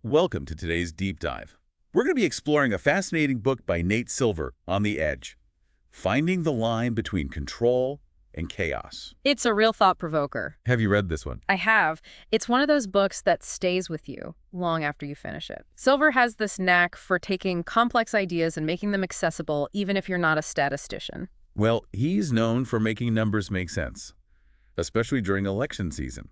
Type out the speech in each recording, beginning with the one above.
Welcome to today's deep dive. We're going to be exploring a fascinating book by Nate Silver, On the Edge, Finding the Line Between Control and Chaos. It's a real thought-provoker. Have you read this one? I have. It's one of those books that stays with you long after you finish it. Silver has this knack for taking complex ideas and making them accessible, even if you're not a statistician. Well, he's known for making numbers make sense, especially during election season.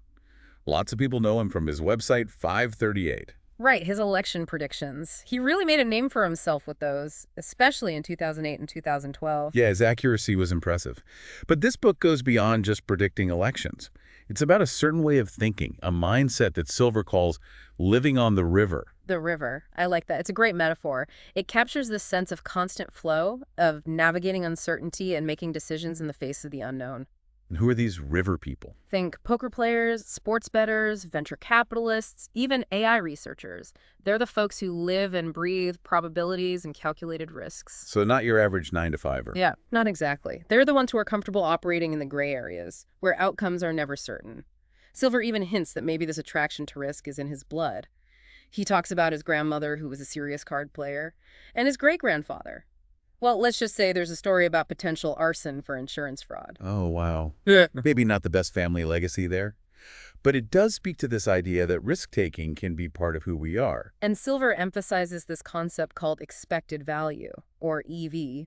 Lots of people know him from his website, 538. Right, his election predictions. He really made a name for himself with those, especially in 2008 and 2012. Yeah, his accuracy was impressive. But this book goes beyond just predicting elections. It's about a certain way of thinking, a mindset that Silver calls living on the river. The river. I like that. It's a great metaphor. It captures this sense of constant flow, of navigating uncertainty and making decisions in the face of the unknown. And who are these river people? Think poker players, sports bettors, venture capitalists, even AI researchers. They're the folks who live and breathe probabilities and calculated risks. So not your average 9-to-5er. Yeah, not exactly. They're the ones who are comfortable operating in the gray areas, where outcomes are never certain. Silver even hints that maybe this attraction to risk is in his blood. He talks about his grandmother, who was a serious card player, and his great-grandfather. Well, let's just say there's a story about potential arson for insurance fraud. Oh, wow. Yeah. Maybe not the best family legacy there. But it does speak to this idea that risk-taking can be part of who we are. And Silver emphasizes this concept called expected value, or EV.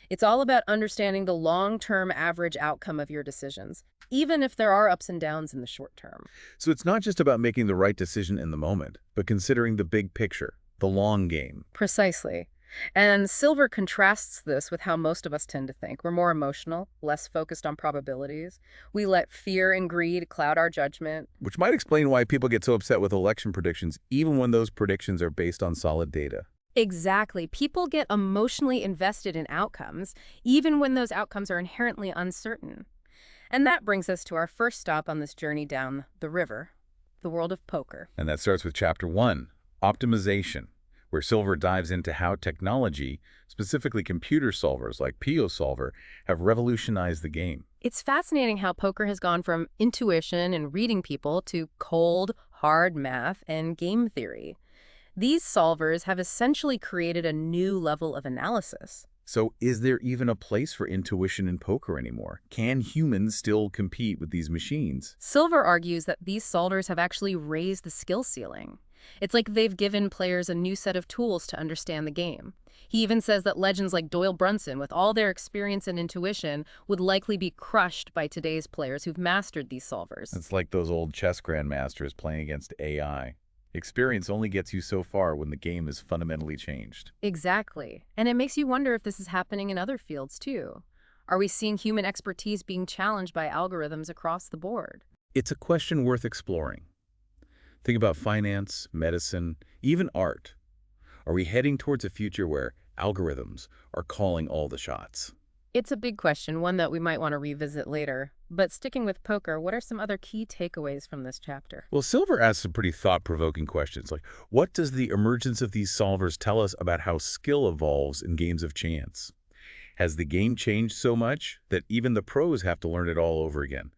It's all about understanding the long-term average outcome of your decisions, even if there are ups and downs in the short term. So it's not just about making the right decision in the moment, but considering the big picture, the long game. Precisely. And Silver contrasts this with how most of us tend to think. We're more emotional, less focused on probabilities. We let fear and greed cloud our judgment. Which might explain why people get so upset with election predictions, even when those predictions are based on solid data. Exactly. People get emotionally invested in outcomes, even when those outcomes are inherently uncertain. And that brings us to our first stop on this journey down the river, the world of poker. And that starts with Chapter 1, Optimization, where Silver dives into how technology, specifically computer solvers like PO Solver, have revolutionized the game. It's fascinating how poker has gone from intuition and reading people to cold, hard math and game theory. These solvers have essentially created a new level of analysis. So is there even a place for intuition in poker anymore? Can humans still compete with these machines? Silver argues that these solvers have actually raised the skill ceiling. It's like they've given players a new set of tools to understand the game. He even says that legends like Doyle Brunson, with all their experience and intuition, would likely be crushed by today's players who've mastered these solvers. It's like those old chess grandmasters playing against AI. Experience only gets you so far when the game is fundamentally changed. Exactly. And it makes you wonder if this is happening in other fields, too. Are we seeing human expertise being challenged by algorithms across the board? It's a question worth exploring. Think about finance, medicine, even art. Are we heading towards a future where algorithms are calling all the shots? It's a big question, one that we might want to revisit later. But sticking with poker, what are some other key takeaways from this chapter? Well, Silver asks some pretty thought-provoking questions, like what does the emergence of these solvers tell us about how skill evolves in games of chance? Has the game changed so much that even the pros have to learn it all over again?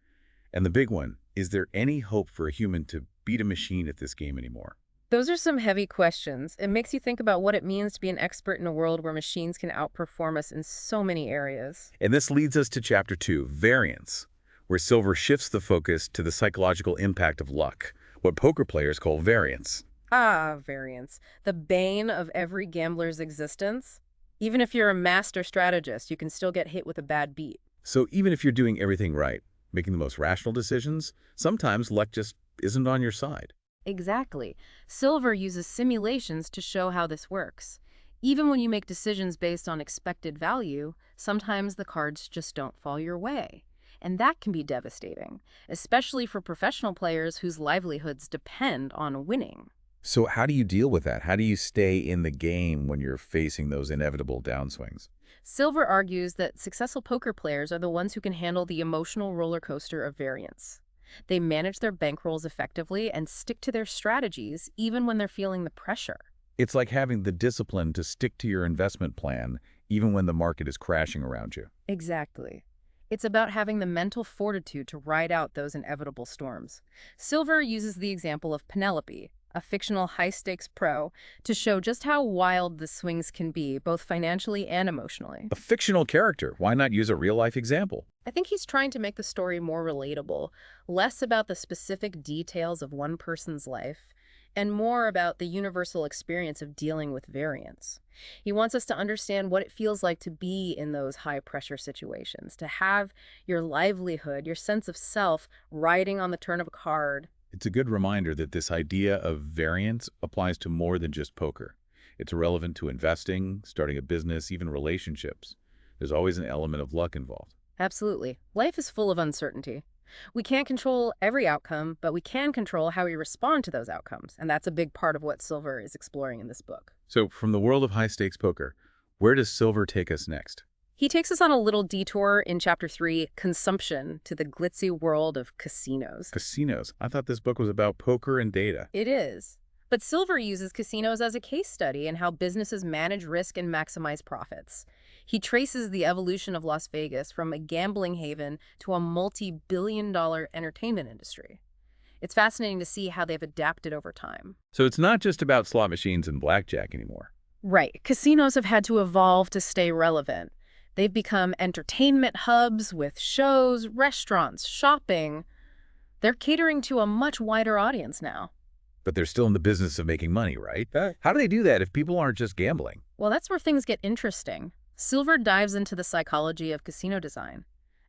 And the big one, is there any hope for a human to beat a machine at this game anymore? Those are some heavy questions. It makes you think about what it means to be an expert in a world where machines can outperform us in so many areas. And this leads us to Chapter 2, Variance, where Silver shifts the focus to the psychological impact of luck, what poker players call variance. Ah, variance. The bane of every gambler's existence. Even if you're a master strategist, you can still get hit with a bad beat. So even if you're doing everything right, making the most rational decisions, sometimes luck just isn't on your side. Exactly. Silver uses simulations to show how this works. Even when you make decisions based on expected value, sometimes the cards just don't fall your way. And that can be devastating, especially for professional players whose livelihoods depend on winning. So how do you deal with that? How do you stay in the game when you're facing those inevitable downswings? Silver argues that successful poker players are the ones who can handle the emotional roller coaster of variance. They manage their bankrolls effectively and stick to their strategies even when they're feeling the pressure. It's like having the discipline to stick to your investment plan even when the market is crashing around you. Exactly. It's about having the mental fortitude to ride out those inevitable storms. Silver uses the example of Penelope, a fictional high-stakes pro, to show just how wild the swings can be, both financially and emotionally. A fictional character. Why not use a real-life example? I think he's trying to make the story more relatable, less about the specific details of one person's life, and more about the universal experience of dealing with variance. He wants us to understand what it feels like to be in those high-pressure situations, to have your livelihood, your sense of self, riding on the turn of a card. It's a good reminder that this idea of variance applies to more than just poker. It's relevant to investing, starting a business, even relationships. There's always an element of luck involved. Absolutely. Life is full of uncertainty. We can't control every outcome, but we can control how we respond to those outcomes, and that's a big part of what Silver is exploring in this book. So, from the world of high-stakes poker, where does Silver take us next? He takes us on a little detour in Chapter 3, Consumption, to the glitzy world of casinos. Casinos. I thought this book was about poker and data. It is. But Silver uses casinos as a case study in how businesses manage risk and maximize profits. He traces the evolution of Las Vegas from a gambling haven to a multi-billion-dollar entertainment industry. It's fascinating to see how they've adapted over time. So it's not just about slot machines and blackjack anymore. Right. Casinos have had to evolve to stay relevant. They've become entertainment hubs with shows, restaurants, shopping. They're catering to a much wider audience now. But they're still in the business of making money, right? How do they do that if people aren't just gambling? Well, that's where things get interesting. Silver dives into the psychology of casino design.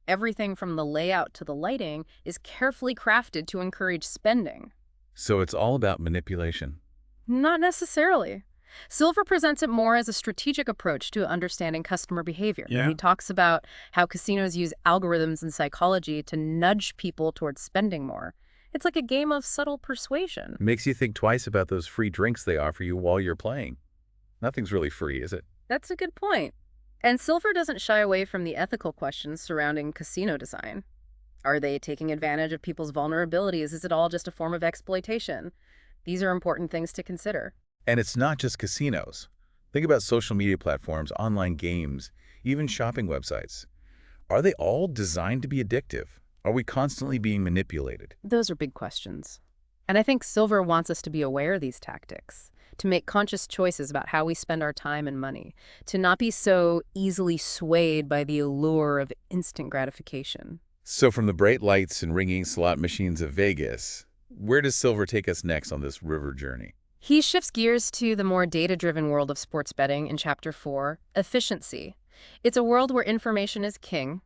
Everything from the layout to the lighting is carefully crafted to encourage spending. So it's all about manipulation. Not necessarily. Silver presents it more as a strategic approach to understanding customer behavior. Yeah. He talks about how casinos use algorithms and psychology to nudge people towards spending more. It's like a game of subtle persuasion. It makes you think twice about those free drinks they offer you while you're playing. Nothing's really free, is it? That's a good point. And Silver doesn't shy away from the ethical questions surrounding casino design. Are they taking advantage of people's vulnerabilities? Is it all just a form of exploitation? These are important things to consider. And it's not just casinos. Think about social media platforms, online games, even shopping websites. Are they all designed to be addictive? Are we constantly being manipulated? Those are big questions. And I think Silver wants us to be aware of these tactics, to make conscious choices about how we spend our time and money, to not be so easily swayed by the allure of instant gratification. So from the bright lights and ringing slot machines of Vegas, where does Silver take us next on this river journey? He shifts gears to the more data-driven world of sports betting in Chapter 4, Efficiency. It's a world where information is king,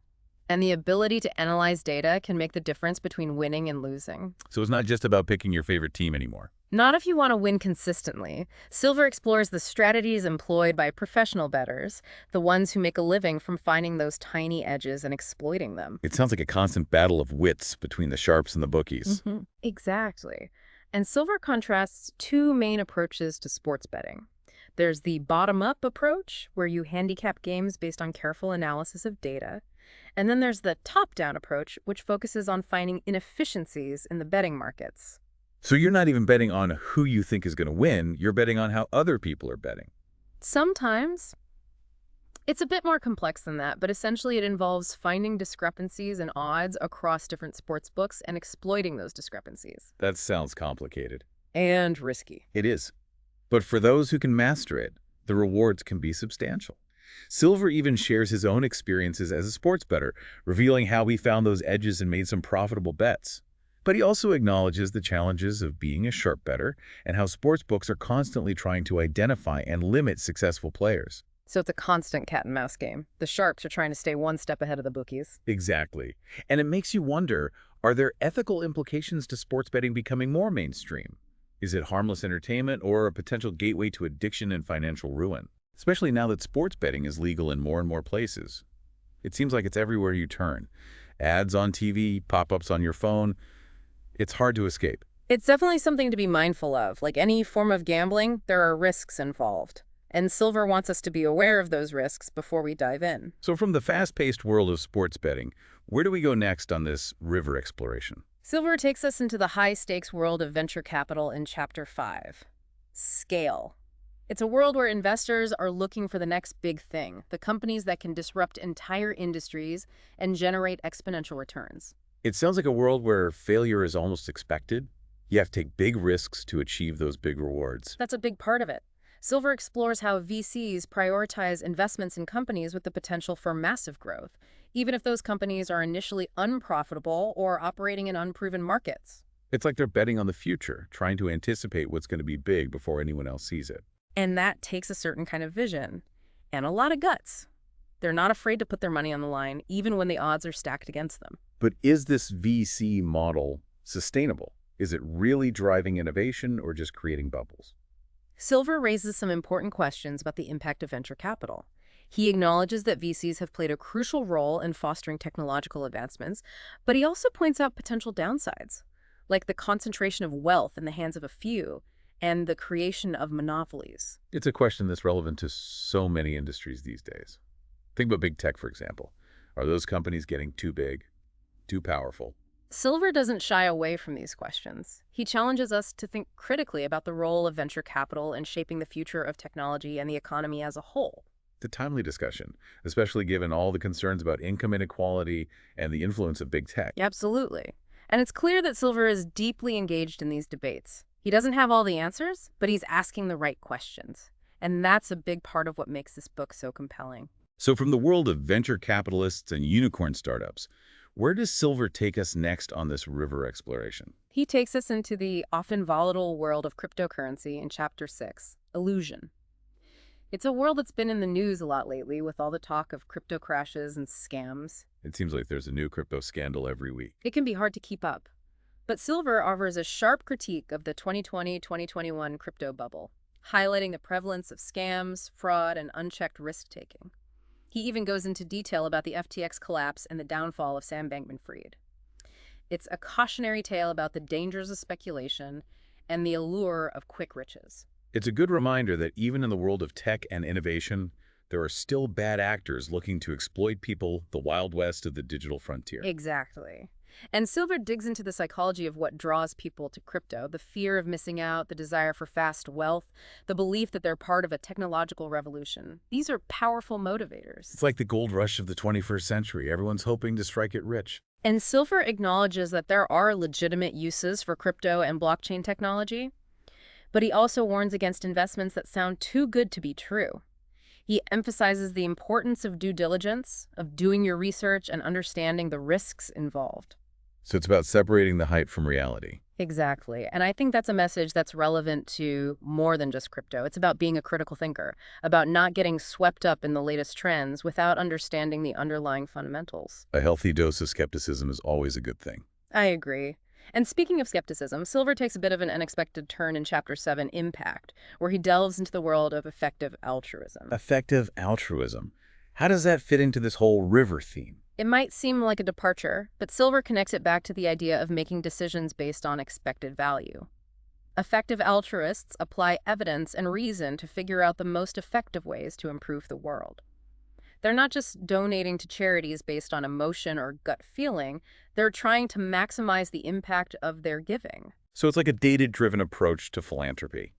and the ability to analyze data can make the difference between winning and losing. So it's not just about picking your favorite team anymore. Not if you want to win consistently. Silver explores the strategies employed by professional bettors, the ones who make a living from finding those tiny edges and exploiting them. It sounds like a constant battle of wits between the sharps and the bookies. Exactly. And Silver contrasts two main approaches to sports betting. There's the bottom-up approach, where you handicap games based on careful analysis of data. And then there's the top-down approach, which focuses on finding inefficiencies in the betting markets. So you're not even betting on who you think is going to win, you're betting on how other people are betting. Sometimes. It's a bit more complex than that, but essentially it involves finding discrepancies in odds across different sports books and exploiting those discrepancies. That sounds complicated. And risky. It is. But for those who can master it, the rewards can be substantial. Silver even shares his own experiences as a sports bettor, revealing how he found those edges and made some profitable bets. But he also acknowledges the challenges of being a sharp bettor and how sportsbooks are constantly trying to identify and limit successful players. So it's a constant cat and mouse game. The sharps are trying to stay one step ahead of the bookies. Exactly. And it makes you wonder, are there ethical implications to sports betting becoming more mainstream? Is it harmless entertainment or a potential gateway to addiction and financial ruin? Especially now that sports betting is legal in more and more places. It seems like it's everywhere you turn. Ads on TV, pop-ups on your phone. It's hard to escape. It's definitely something to be mindful of. Like any form of gambling, there are risks involved. And Silver wants us to be aware of those risks before we dive in. So from the fast-paced world of sports betting, where do we go next on this river exploration? Silver takes us into the high-stakes world of venture capital in Chapter 5. Scale. It's a world where investors are looking for the next big thing, the companies that can disrupt entire industries and generate exponential returns. It sounds like a world where failure is almost expected. You have to take big risks to achieve those big rewards. That's a big part of it. Silver explores how VCs prioritize investments in companies with the potential for massive growth, even if those companies are initially unprofitable or operating in unproven markets. It's like they're betting on the future, trying to anticipate what's going to be big before anyone else sees it. And that takes a certain kind of vision and a lot of guts. They're not afraid to put their money on the line, even when the odds are stacked against them. But is this VC model sustainable? Is it really driving innovation or just creating bubbles? Silver raises some important questions about the impact of venture capital. He acknowledges that VCs have played a crucial role in fostering technological advancements, but he also points out potential downsides, like the concentration of wealth in the hands of a few and the creation of monopolies. It's a question that's relevant to so many industries these days. Think about big tech, for example. Are those companies getting too big, too powerful? Silver doesn't shy away from these questions. He challenges us to think critically about the role of venture capital in shaping the future of technology and the economy as a whole. It's a timely discussion, especially given all the concerns about income inequality and the influence of big tech. Absolutely. And it's clear that Silver is deeply engaged in these debates. He doesn't have all the answers, but he's asking the right questions. And that's a big part of what makes this book so compelling. So from the world of venture capitalists and unicorn startups, where does Silver take us next on this river exploration? He takes us into the often volatile world of cryptocurrency in Chapter 6, Illusion. It's a world that's been in the news a lot lately with all the talk of crypto crashes and scams. It seems like there's a new crypto scandal every week. It can be hard to keep up. But Silver offers a sharp critique of the 2020-2021 crypto bubble, highlighting the prevalence of scams, fraud, and unchecked risk-taking. He even goes into detail about the FTX collapse and the downfall of Sam Bankman-Fried. It's a cautionary tale about the dangers of speculation and the allure of quick riches. It's a good reminder that even in the world of tech and innovation, there are still bad actors looking to exploit people, the Wild West of the digital frontier. Exactly. And Silver digs into the psychology of what draws people to crypto, the fear of missing out, the desire for fast wealth, the belief that they're part of a technological revolution. These are powerful motivators. It's like the gold rush of the 21st century. Everyone's hoping to strike it rich. And Silver acknowledges that there are legitimate uses for crypto and blockchain technology, but he also warns against investments that sound too good to be true. He emphasizes the importance of due diligence, of doing your research and understanding the risks involved. So it's about separating the hype from reality. Exactly. And I think that's a message that's relevant to more than just crypto. It's about being a critical thinker, about not getting swept up in the latest trends without understanding the underlying fundamentals. A healthy dose of skepticism is always a good thing. I agree. And speaking of skepticism, Silver takes a bit of an unexpected turn in Chapter 7, Impact, where he delves into the world of effective altruism. Effective altruism. How does that fit into this whole river theme? It might seem like a departure, but Silver connects it back to the idea of making decisions based on expected value. Effective altruists apply evidence and reason to figure out the most effective ways to improve the world. They're not just donating to charities based on emotion or gut feeling, they're trying to maximize the impact of their giving. So it's like a data-driven approach to philanthropy.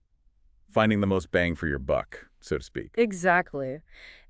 Finding the most bang for your buck, so to speak. Exactly.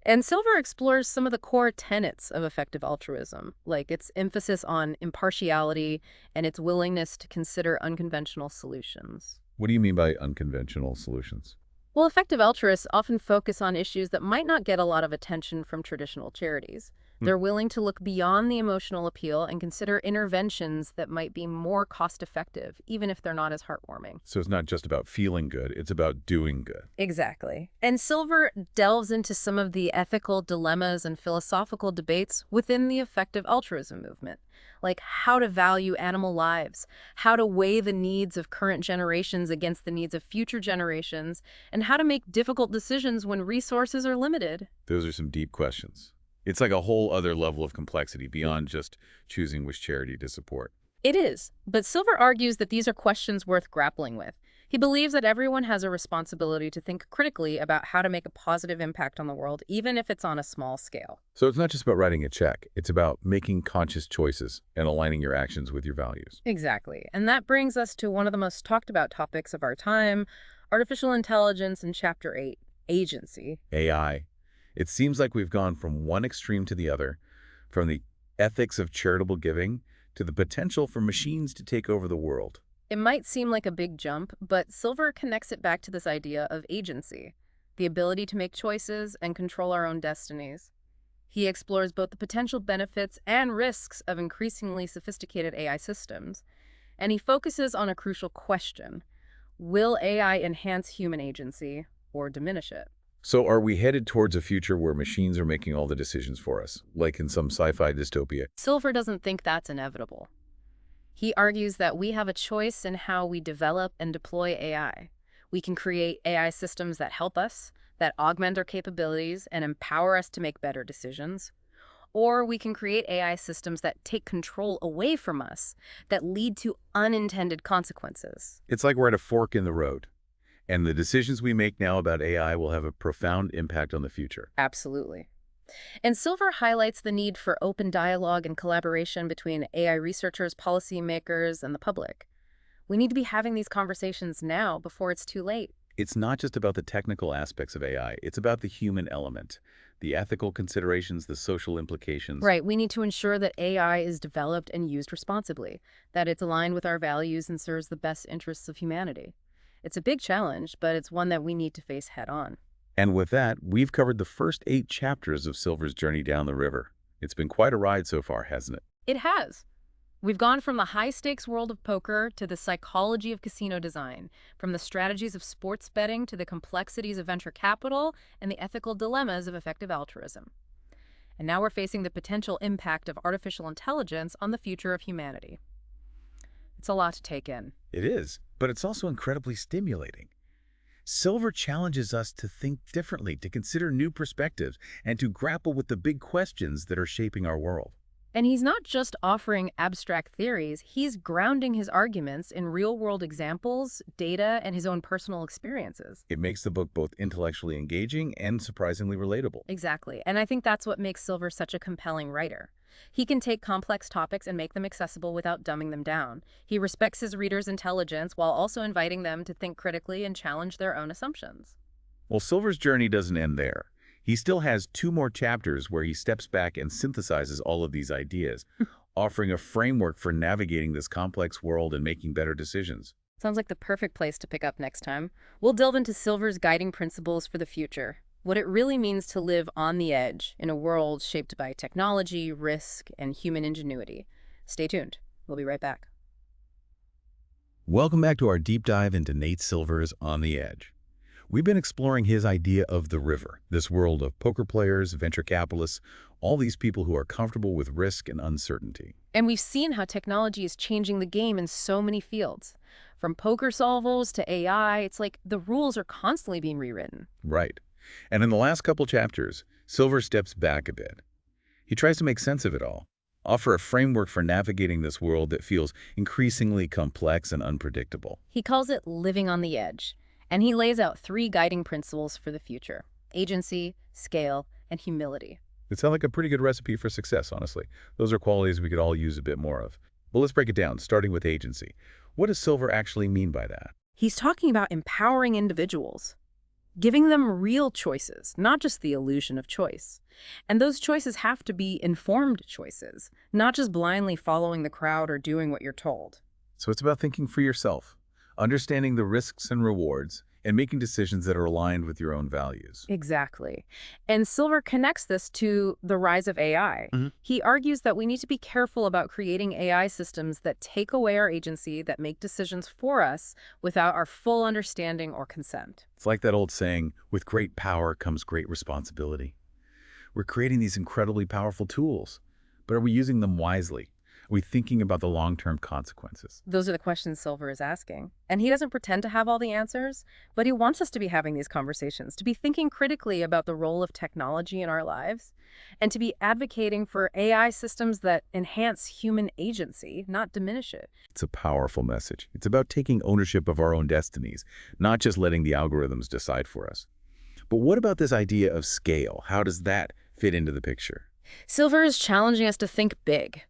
And Silver explores some of the core tenets of effective altruism, like its emphasis on impartiality and its willingness to consider unconventional solutions. What do you mean by unconventional solutions? Well, effective altruists often focus on issues that might not get a lot of attention from traditional charities. They're willing to look beyond the emotional appeal and consider interventions that might be more cost-effective, even if they're not as heartwarming. So it's not just about feeling good, it's about doing good. Exactly. And Silver delves into some of the ethical dilemmas and philosophical debates within the effective altruism movement, like how to value animal lives, how to weigh the needs of current generations against the needs of future generations, and how to make difficult decisions when resources are limited. Those are some deep questions. It's like a whole other level of complexity beyond just choosing which charity to support. It is, but Silver argues that these are questions worth grappling with. He believes that everyone has a responsibility to think critically about how to make a positive impact on the world, even if it's on a small scale. So it's not just about writing a check. It's about making conscious choices and aligning your actions with your values. Exactly. And that brings us to one of the most talked about topics of our time, artificial intelligence in Chapter 8, Agency. AI. It seems like we've gone from one extreme to the other, from the ethics of charitable giving to the potential for machines to take over the world. It might seem like a big jump, but Silver connects it back to this idea of agency, the ability to make choices and control our own destinies. He explores both the potential benefits and risks of increasingly sophisticated AI systems, and he focuses on a crucial question: will AI enhance human agency or diminish it? So are we headed towards a future where machines are making all the decisions for us, like in some sci-fi dystopia? Silver doesn't think that's inevitable. He argues that we have a choice in how we develop and deploy AI. We can create AI systems that help us, that augment our capabilities and empower us to make better decisions. Or we can create AI systems that take control away from us, that lead to unintended consequences. It's like we're at a fork in the road, and the decisions we make now about AI will have a profound impact on the future. Absolutely. And Silver highlights the need for open dialogue and collaboration between AI researchers, policymakers, and the public. We need to be having these conversations now before it's too late. It's not just about the technical aspects of AI, it's about the human element, the ethical considerations, the social implications. Right, we need to ensure that AI is developed and used responsibly, that it's aligned with our values and serves the best interests of humanity. It's a big challenge, but it's one that we need to face head on. And with that, we've covered the first 8 chapters of Silver's journey down the river. It's been quite a ride so far, hasn't it? It has. We've gone from the high-stakes world of poker to the psychology of casino design, from the strategies of sports betting to the complexities of venture capital and the ethical dilemmas of effective altruism. And now we're facing the potential impact of artificial intelligence on the future of humanity. It's a lot to take in. It is, but it's also incredibly stimulating. Silver challenges us to think differently, to consider new perspectives, and to grapple with the big questions that are shaping our world. And he's not just offering abstract theories, he's grounding his arguments in real-world examples, data, and his own personal experiences. It makes the book both intellectually engaging and surprisingly relatable. Exactly. And I think that's what makes Silver such a compelling writer. He can take complex topics and make them accessible without dumbing them down. He respects his readers' intelligence while also inviting them to think critically and challenge their own assumptions. Well, Silver's journey doesn't end there. He still has 2 more chapters where he steps back and synthesizes all of these ideas, offering a framework for navigating this complex world and making better decisions. Sounds like the perfect place to pick up next time. We'll delve into Silver's guiding principles for the future, what it really means to live on the edge in a world shaped by technology, risk, and human ingenuity. Stay tuned. We'll be right back. Welcome back to our deep dive into Nate Silver's On the Edge. We've been exploring his idea of the river, this world of poker players, venture capitalists, all these people who are comfortable with risk and uncertainty. And we've seen how technology is changing the game in so many fields. From poker solvers to AI, it's like the rules are constantly being rewritten. Right. And in the last couple chapters, Silver steps back a bit. He tries to make sense of it all, offer a framework for navigating this world that feels increasingly complex and unpredictable. He calls it living on the edge, and he lays out 3 guiding principles for the future: agency, scale, and humility. It sounds like a pretty good recipe for success, honestly. Those are qualities we could all use a bit more of. But let's break it down, starting with agency. What does Silver actually mean by that? He's talking about empowering individuals, giving them real choices, not just the illusion of choice. And those choices have to be informed choices, not just blindly following the crowd or doing what you're told. So it's about thinking for yourself, understanding the risks and rewards, and making decisions that are aligned with your own values. Exactly. And Silver connects this to the rise of AI. He argues that we need to be careful about creating AI systems that take away our agency, that make decisions for us without our full understanding or consent. It's like that old saying, with great power comes great responsibility. We're creating these incredibly powerful tools, but are we using them wisely? Are we thinking about the long-term consequences? Those are the questions Silver is asking. And he doesn't pretend to have all the answers, but he wants us to be having these conversations, to be thinking critically about the role of technology in our lives, and to be advocating for AI systems that enhance human agency, not diminish it. It's a powerful message. It's about taking ownership of our own destinies, not just letting the algorithms decide for us. But what about this idea of scale? How does that fit into the picture? Silver is challenging us to think big,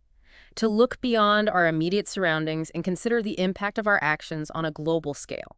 to look beyond our immediate surroundings and consider the impact of our actions on a global scale.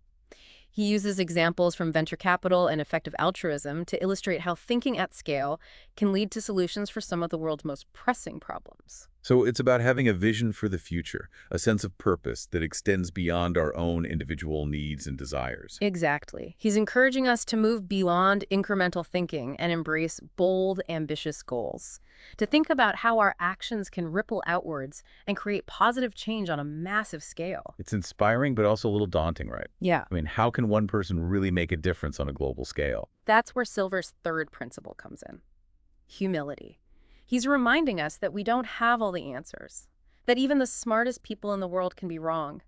He uses examples from venture capital and effective altruism to illustrate how thinking at scale can lead to solutions for some of the world's most pressing problems. So it's about having a vision for the future, a sense of purpose that extends beyond our own individual needs and desires. Exactly. He's encouraging us to move beyond incremental thinking and embrace bold, ambitious goals. To think about how our actions can ripple outwards and create positive change on a massive scale. It's inspiring, but also a little daunting, right? Yeah, I mean, how can one person really make a difference on a global scale? that's where Silver's third principle comes in: humility. He's reminding us that we don't have all the answers, that even the smartest people in the world can be wrong,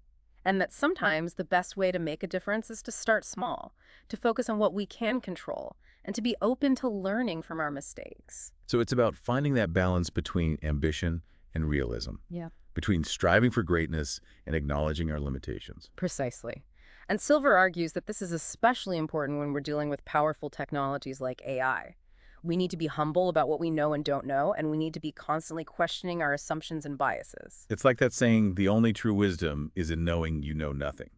and that sometimes the best way to make a difference is to start small, to focus on what we can control, and to be open to learning from our mistakes. So it's about finding that balance between ambition and realism, Yeah, between striving for greatness and acknowledging our limitations. precisely. And Silver argues that this is especially important when we're dealing with powerful technologies like AI. We need to be humble about what we know and don't know, and we need to be constantly questioning our assumptions and biases. It's like that saying, the only true wisdom is in knowing you know nothing.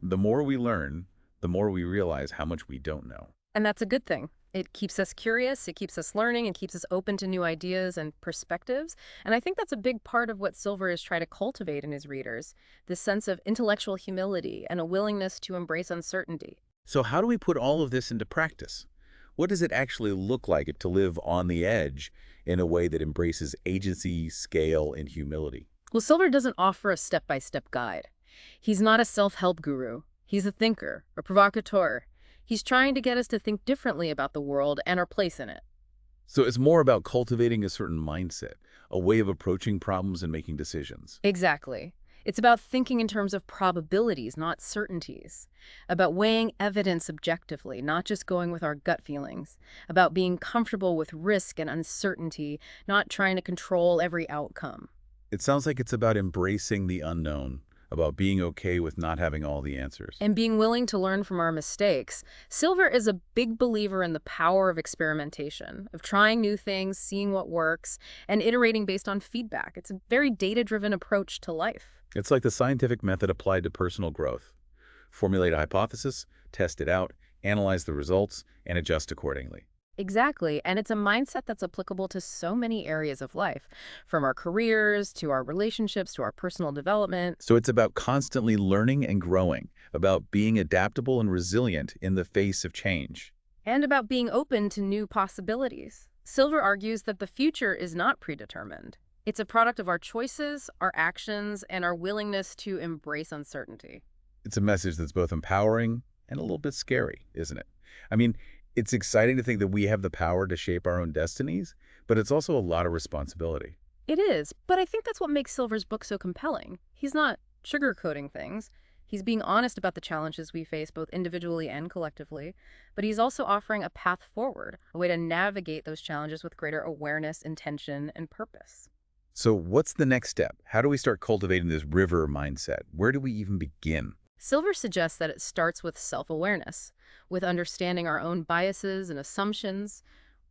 The more we learn, the more we realize how much we don't know. And that's a good thing. It keeps us curious, it keeps us learning, and keeps us open to new ideas and perspectives. And I think that's a big part of what Silver is trying to cultivate in his readers, this sense of intellectual humility and a willingness to embrace uncertainty. So how do we put all of this into practice? What does it actually look like to live on the edge in a way that embraces agency, scale, and humility? Well, Silver doesn't offer a step-by-step guide. He's not a self-help guru. He's a thinker, a provocateur. He's trying to get us to think differently about the world and our place in it. So it's more about cultivating a certain mindset, a way of approaching problems and making decisions. Exactly. It's about thinking in terms of probabilities, not certainties. About weighing evidence objectively, not just going with our gut feelings. About being comfortable with risk and uncertainty, not trying to control every outcome. It sounds like it's about embracing the unknown, about being okay with not having all the answers. And being willing to learn from our mistakes. Silver is a big believer in the power of experimentation, of trying new things, seeing what works, and iterating based on feedback. It's a very data-driven approach to life. It's like the scientific method applied to personal growth. Formulate a hypothesis, test it out, analyze the results, and adjust accordingly. Exactly, and it's a mindset that's applicable to so many areas of life, from our careers to our relationships to our personal development. So it's about constantly learning and growing, about being adaptable and resilient in the face of change. And about being open to new possibilities. Silver argues that the future is not predetermined. It's a product of our choices, our actions, and our willingness to embrace uncertainty. It's a message that's both empowering and a little bit scary, isn't it? I mean, it's exciting to think that we have the power to shape our own destinies, but it's also a lot of responsibility. It is, but I think that's what makes Silver's book so compelling. He's not sugarcoating things. He's being honest about the challenges we face both individually and collectively, but he's also offering a path forward, a way to navigate those challenges with greater awareness, intention, and purpose. So what's the next step? How do we start cultivating this river mindset? Where do we even begin? Silver suggests that it starts with self-awareness, with understanding our own biases and assumptions.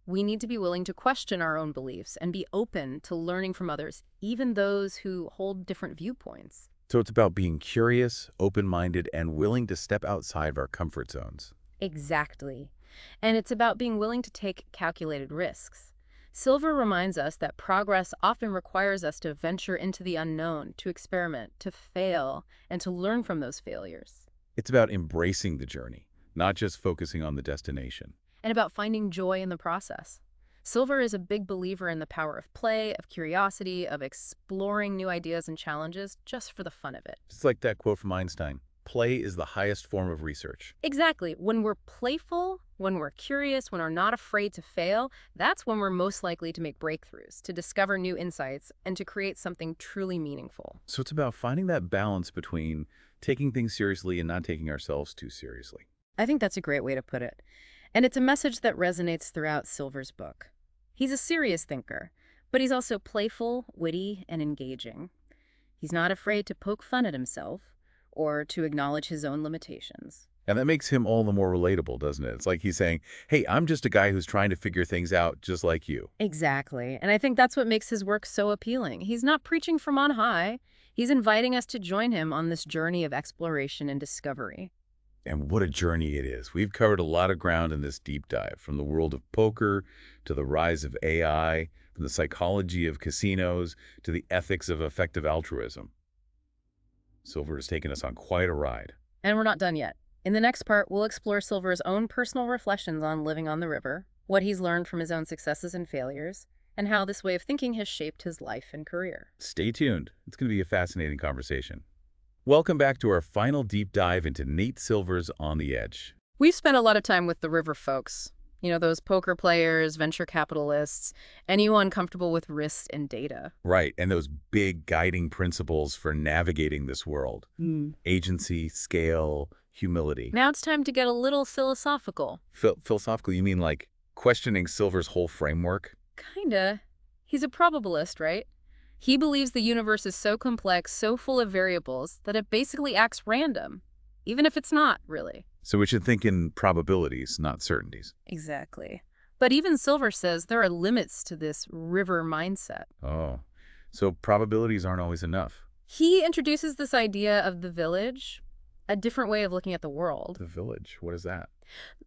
We need to be willing to question our own beliefs and be open to learning from others, even those who hold different viewpoints. So it's about being curious, open-minded, and willing to step outside of our comfort zones. Exactly. And it's about being willing to take calculated risks. Silver reminds us that progress often requires us to venture into the unknown, to experiment, to fail, and to learn from those failures. It's about embracing the journey, not just focusing on the destination. And about finding joy in the process. Silver is a big believer in the power of play, of curiosity, of exploring new ideas and challenges just for the fun of it. It's like that quote from Einstein, play is the highest form of research. Exactly. When we're playful, when we're curious, when we're not afraid to fail, that's when we're most likely to make breakthroughs, to discover new insights, and to create something truly meaningful. So it's about finding that balance between taking things seriously and not taking ourselves too seriously. I think that's a great way to put it. And it's a message that resonates throughout Silver's book. He's a serious thinker, but he's also playful, witty, and engaging. He's not afraid to poke fun at himself or to acknowledge his own limitations. And that makes him all the more relatable, doesn't it? It's like he's saying, hey, I'm just a guy who's trying to figure things out just like you. Exactly. And I think that's what makes his work so appealing. He's not preaching from on high. He's inviting us to join him on this journey of exploration and discovery. And what a journey it is. We've covered a lot of ground in this deep dive, from the world of poker to the rise of AI, from the psychology of casinos to the ethics of effective altruism. Silver has taken us on quite a ride. And we're not done yet. In the next part, we'll explore Silver's own personal reflections on living on the river, what he's learned from his own successes and failures, and how this way of thinking has shaped his life and career. Stay tuned. It's going to be a fascinating conversation. Welcome back to our final deep dive into Nate Silver's On the Edge. We've spent a lot of time with the river folks. You know, those poker players, venture capitalists, anyone comfortable with risk and data. Right, and those big guiding principles for navigating this world. Agency, scale, humility. Now it's time to get a little philosophical. Philosophical, you mean like questioning Silver's whole framework? Kinda. He's a probabilist, right? He believes the universe is so complex, so full of variables, that it basically acts random, even if it's not, really. So we should think in probabilities, not certainties. Exactly. But even Silver says there are limits to this river mindset. Oh, so probabilities aren't always enough. He introduces this idea of the village, a different way of looking at the world. The village, what is that?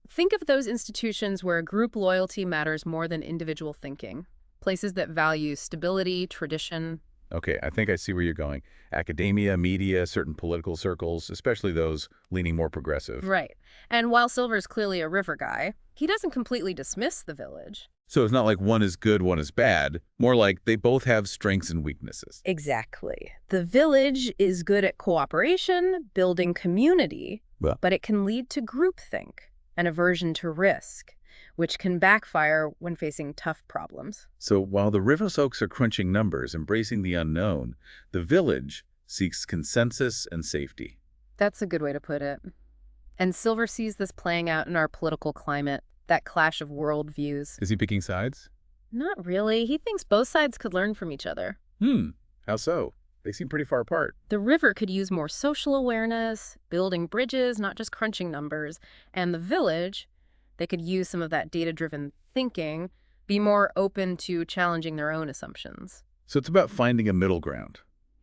Think of those institutions where group loyalty matters more than individual thinking. Places that value stability, tradition. Okay, I think I see where you're going. Academia, media, certain political circles, especially those leaning more progressive. Right. And while Silver's clearly a river guy, he doesn't completely dismiss the village. So it's not like one is good, one is bad. More like they both have strengths and weaknesses. Exactly. The village is good at cooperation, building community, Well, but it can lead to groupthink, an aversion to risk, which can backfire when facing tough problems. so while the river folks are crunching numbers, embracing the unknown, the village seeks consensus and safety. That's a good way to put it. And Silver sees this playing out in our political climate, that clash of worldviews. Is he picking sides? Not really. He thinks both sides could learn from each other. How so? They seem pretty far apart. The river could use more social awareness, building bridges, not just crunching numbers. And the village, they could use some of that data-driven thinking, be more open to challenging their own assumptions. So it's about finding a middle ground,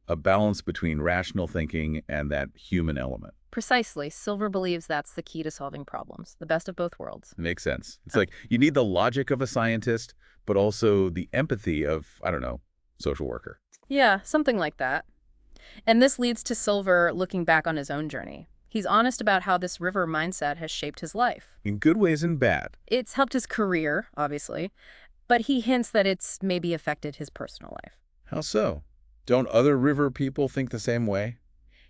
a balance between rational thinking and that human element. Precisely. Silver believes that's the key to solving problems, the best of both worlds. Makes sense. It's like you need the logic of a scientist, but also the empathy of, I don't know, social worker. Yeah, something like that. And this leads to Silver looking back on his own journey. He's honest about how this river mindset has shaped his life. In good ways and bad. It's helped his career, obviously, but he hints that it's maybe affected his personal life. How so? Don't other river people think the same way?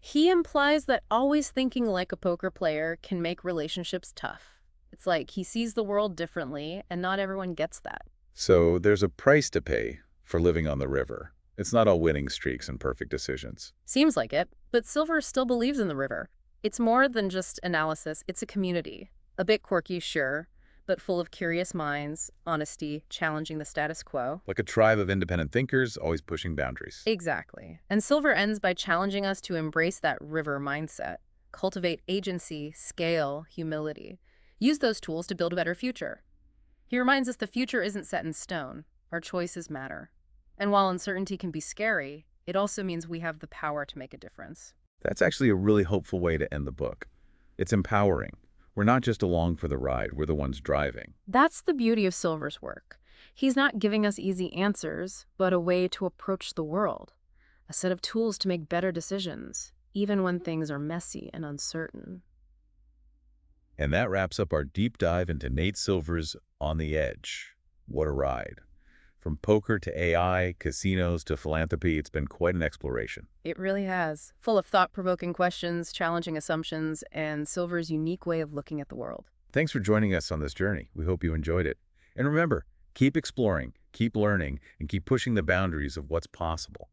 He implies that always thinking like a poker player can make relationships tough. It's like he sees the world differently, and not everyone gets that. So there's a price to pay for living on the river. It's not all winning streaks and perfect decisions. Seems like it, but Silver still believes in the river. It's more than just analysis, it's a community. A bit quirky, sure, but full of curious minds, honesty, challenging the status quo. Like a tribe of independent thinkers, always pushing boundaries. Exactly. And Silver ends by challenging us to embrace that river mindset, cultivate agency, scale, humility. Use those tools to build a better future. He reminds us the future isn't set in stone. Our choices matter. And while uncertainty can be scary, it also means we have the power to make a difference. That's actually a really hopeful way to end the book. It's empowering. We're not just along for the ride, we're the ones driving. That's the beauty of Silver's work. He's not giving us easy answers, but a way to approach the world, a set of tools to make better decisions, even when things are messy and uncertain. And that wraps up our deep dive into Nate Silver's On the Edge. What a ride. From poker to AI, casinos to philanthropy, it's been quite an exploration. It really has, full of thought-provoking questions, challenging assumptions, and Silver's unique way of looking at the world. Thanks for joining us on this journey. We hope you enjoyed it. And remember, keep exploring, keep learning, and keep pushing the boundaries of what's possible.